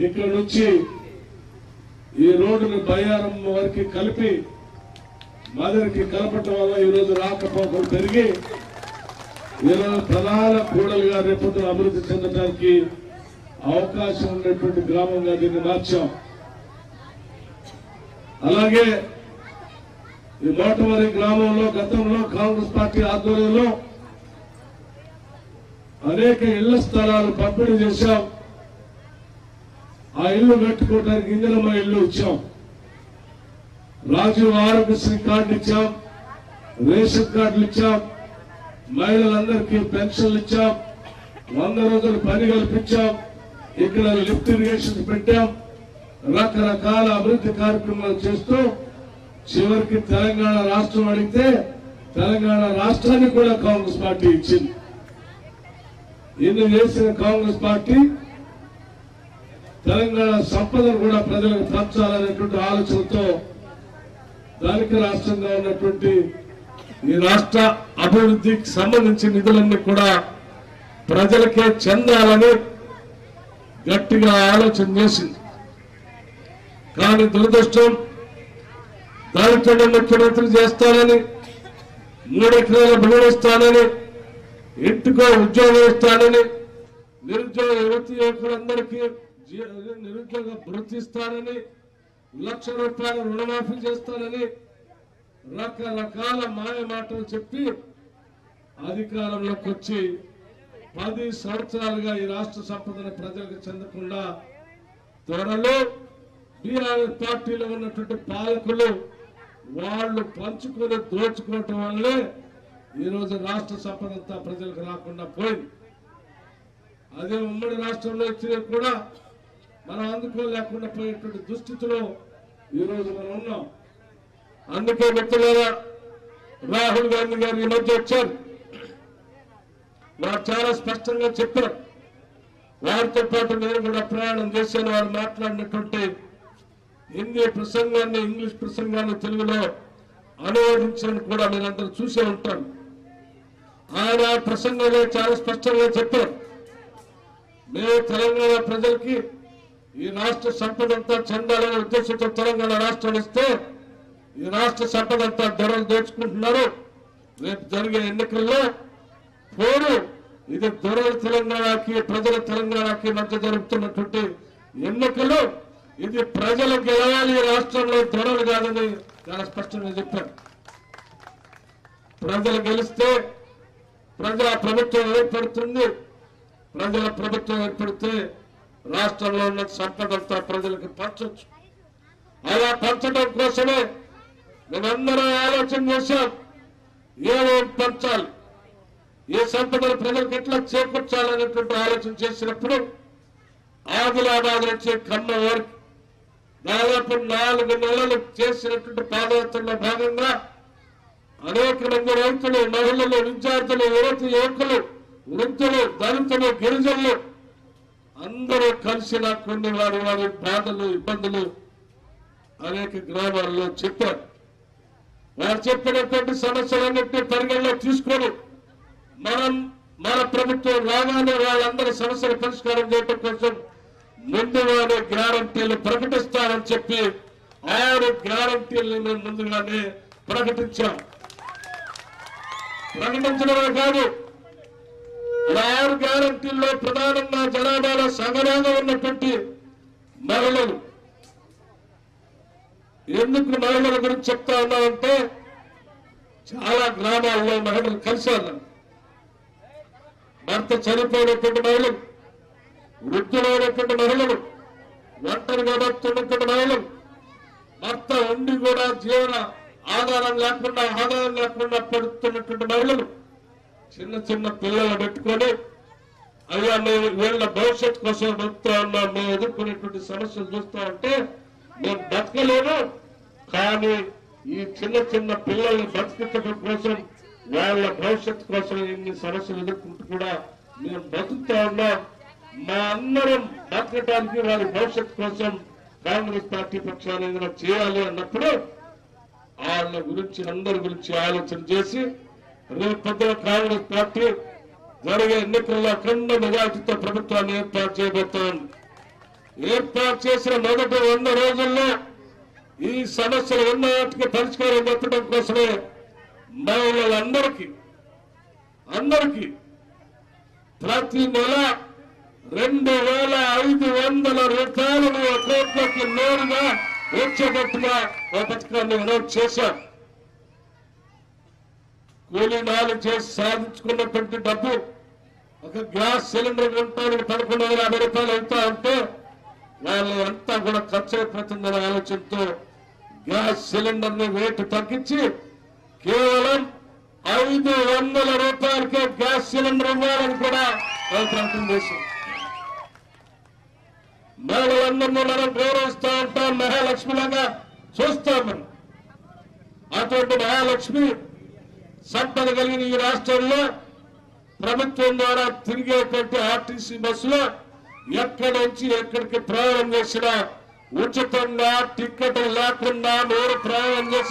ఇక్కడ నుంచి ఈ రోడ్డుని బయ్యారం వరకు కలిపి మదరికి కలపటం వల్ల ఈరోజు రాకపోకలు పెరిగి ఈరోజు ప్రధాన కూడలుగా రేపొద్దున అభివృద్ధి చెందడానికి అవకాశం ఉన్నటువంటి గ్రామంగా దీన్ని మార్చాం. అలాగే ఈ మోటమరి గ్రామంలో గతంలో కాంగ్రెస్ పార్టీ ఆధ్వర్యంలో అనేక ఇళ్ల స్థలాలు పంపిణీ చేశాం. ఆ ఇల్లు కట్టుకోవడానికి ఇందిరమ్మ ఇల్లు ఇచ్చాం. రాజీవ్ ఆరోగ్యశ్రీ కార్డు ఇచ్చాం, రేషన్ కార్డులు ఇచ్చాం, మహిళలందరికీ పెన్షన్లు ఇచ్చాం, 100 రోజులు పని కల్పించాం, ఇక్కడ లిఫ్ట్ ఇరిగేషన్ పెట్టాం, రకరకాల అభివృద్ధి కార్యక్రమాలు చేస్తూ చివరికి తెలంగాణ రాష్ట్రం అడిగితే తెలంగాణ రాష్ట్రాన్ని కూడా కాంగ్రెస్ పార్టీ ఇచ్చింది. ఇన్ని చేసిన కాంగ్రెస్ పార్టీ తెలంగాణ సంపదను కూడా ప్రజలకు పంచాలనేటువంటి ఆలోచనతో ధనిక రాష్ట్రంగా ఉన్నటువంటి ఈ రాష్ట్ర అభివృద్ధికి సంబంధించిన నిధులన్నీ కూడా ప్రజలకే చెందాలని గట్టిగా ఆలోచన చేసింది. కానీ దురదృష్టం, దళితులను ముఖ్యమంత్రి చేస్తానని, 3 ఎకరాల భూమి ఇస్తానని, ఇంటికో ఉద్యోగం ఇస్తానని, నిరుద్యోగ యువతి యువకులందరికీ నిరుద్యోగ భృతి ఇస్తానని, ₹1,00,000 రుణమాఫీ చేస్తానని రకరకాల మాయ మాటలు చెప్పి అధికారంలోకి వచ్చి 10 సంవత్సరాలుగా ఈ రాష్ట్ర సంపదను ప్రజలకు చెందకుండా త్వరలో బీఆర్ఎస్ పార్టీలో ఉన్నటువంటి పాలకులు వాళ్ళు పంచుకొని దోచుకోవటం వల్లే ఈరోజు రాష్ట్ర సంపద అంతా ప్రజలకు రాకుండా పోయింది. అదే ఉమ్మడి రాష్ట్రంలో ఇచ్చిన కూడా మనం అందుకోలేకుండా పోయేటువంటి దుస్థితిలో ఈరోజు మనం ఉన్నాం. అందుకే మిత్రులారా, రాహుల్ గాంధీ గారు ఈ మధ్య వచ్చారు, వారు చాలా స్పష్టంగా చెప్పారు. వారితో పాటు నేను కూడా ప్రయాణం చేశాను. వారు మాట్లాడినటువంటి హిందీ ప్రసంగాన్ని, ఇంగ్లీష్ ప్రసంగాన్ని తెలుగులో అనువాదించడం కూడా మీరందరూ చూసే ఉంటారు. ఆయన ప్రసంగంలో చాలా స్పష్టంగా చెప్పారు, మేము తెలంగాణ ప్రజలకి ఈ రాష్ట్ర సంపద అంతా చెందాలనే ఉద్దేశంతో తెలంగాణ రాష్ట్రం ఇస్తే ఈ రాష్ట్ర సంపద అంతా దొరలు దోచుకుంటున్నారు. రేపు జరిగే ఎన్నికల్లో పోరు ఇది దొరల తెలంగాణకి ప్రజల తెలంగాణకి మధ్య జరుగుతున్నటువంటి ఎన్నికలు, ఇది ప్రజలు గెలవాలి, రాష్ట్రంలో దొరలు కాదని చాలా స్పష్టంగా చెప్పారు. ప్రజలు గెలిస్తే ప్రజా ప్రభుత్వం ఏర్పడుతుంది. ప్రజల ప్రభుత్వం ఏర్పడితే రాష్ట్రంలో ఉన్న సంపద అంతా ప్రజలకు పంచవచ్చు. అలా పంచడం కోసమే మేమందరం ఆలోచన చేశాం, ఏమేం పంచాలి, ఏ సంపదను ప్రజలకు ఎట్లా చేకూర్చాలనేటువంటి ఆలోచన చేసినప్పుడు ఆదిలాబాద్ నుంచి ఖమ్మం వరకు దాదాపు 4 నెలలు చేసినటువంటి పాదయాత్రలో భాగంగా అనేక మంది రైతులు, మహిళలు, విద్యార్థులు, యువతి యువకులు, వృద్ధులు, దళితులు, గిరిజనులు అందరూ కలిసి నాకు కొన్ని వారి వారి బాధలు, ఇబ్బందులు అనేక గ్రామాల్లో చెప్పారు. వారు చెప్పినటువంటి సమస్యలన్నింటినీ పరిగణలో తీసుకొని మన ప్రభుత్వం రాగానే వాళ్ళందరి సమస్యల పరిష్కారం చేయడం కోసం ముందుగానే గ్యారంటీలు ప్రకటిస్తారని చెప్పి 6 గ్యారంటీలను మేము ముందుగానే ప్రకటించాం. ప్రకటించడమే కాదు, 6 గ్యారంటీల్లో ప్రధానంగా జనాభాలో సగంగా ఉన్నటువంటి మహిళలు. ఎందుకు మహిళల గురించి చెప్తా ఉన్నామంటే చాలా గ్రామాల్లో మహిళలు కలిసి ఉన్నాం. భర్త చనిపోయినటువంటి మహిళలు, వృద్ధులైనటువంటి మహిళలు, ఒంటరిగా బతున్నటువంటి మహిళలు, భర్త ఉండి కూడా జీవన ఆధారం లేకుండా పడుతున్నటువంటి మహిళలు, చిన్న చిన్న పిల్లలు పెట్టుకొని అయ్యా మేము వీళ్ళ భవిష్యత్తు కోసం బతుకుతా ఉన్నాం, మేము ఎదుర్కొనేటువంటి సమస్యలు చూస్తా ఉంటే మేము బతకలేము, కానీ ఈ చిన్న చిన్న పిల్లల్ని బతికించడం కోసం, వాళ్ళ భవిష్యత్తు కోసం ఇన్ని సమస్యలు ఎదుర్కొంటూ కూడా మేము బతుకుతా ఉన్నాం. మా అందరం బతకడానికి వారి భవిష్యత్తు కోసం కాంగ్రెస్ పార్టీ పక్షాన్ని ఏదైనా చేయాలి అన్నప్పుడు వాళ్ళ గురించి అందరి గురించి ఆలోచన చేసి రేపు పొద్దున కాంగ్రెస్ పార్టీ జరిగే ఎన్నికల్లో అఖండ మెజార్టీతో ప్రభుత్వాన్ని ఏర్పాటు చేయబోతోంది. ఏర్పాటు చేసిన మొదటి 100 రోజుల్లో ఈ సమస్యలు ఉన్నటికి పరిష్కారం పెట్టడం కోసమే మహిళలందరికీ ప్రతి నెల 2,500 రూపాయలు మీ అకౌంట్లోకి నేరుగా వచ్చేటట్టుగా ఒక పథకాన్ని అనౌన్స్ చేశాం. కూలీనాలు చేసి సాధించుకున్నటువంటి డబ్బు ఒక గ్యాస్ సిలిండర్ కొనడానికి 1,150 రూపాయలు అవుతా ఉంటే వాళ్ళు అంతా కూడా ఖర్చు అయిపోతుందనే ఆలోచనతో గ్యాస్ సిలిండర్ ని రేటు తగ్గించి కేవలం 500 రూపాయలకే గ్యాస్ సిలిండర్ ఇవ్వాలని కూడా ప్రకటన చేశాం. మహిళలందరినీ మనం గౌరవిస్తూ ఉంటాం, మహాలక్ష్మిలాగా చూస్తాం. మనం అటువంటి మహాలక్ష్మి సంపద కలిగిన ఈ రాష్ట్రంలో ప్రభుత్వం ద్వారా తిరిగేటువంటి ఆర్టీసీ బస్సులో ఎక్కడి నుంచి ఎక్కడికి ప్రయాణం చేసినా ఉచితంగా టికెట్ లేకుండా మీరు ప్రయాణం చేసిన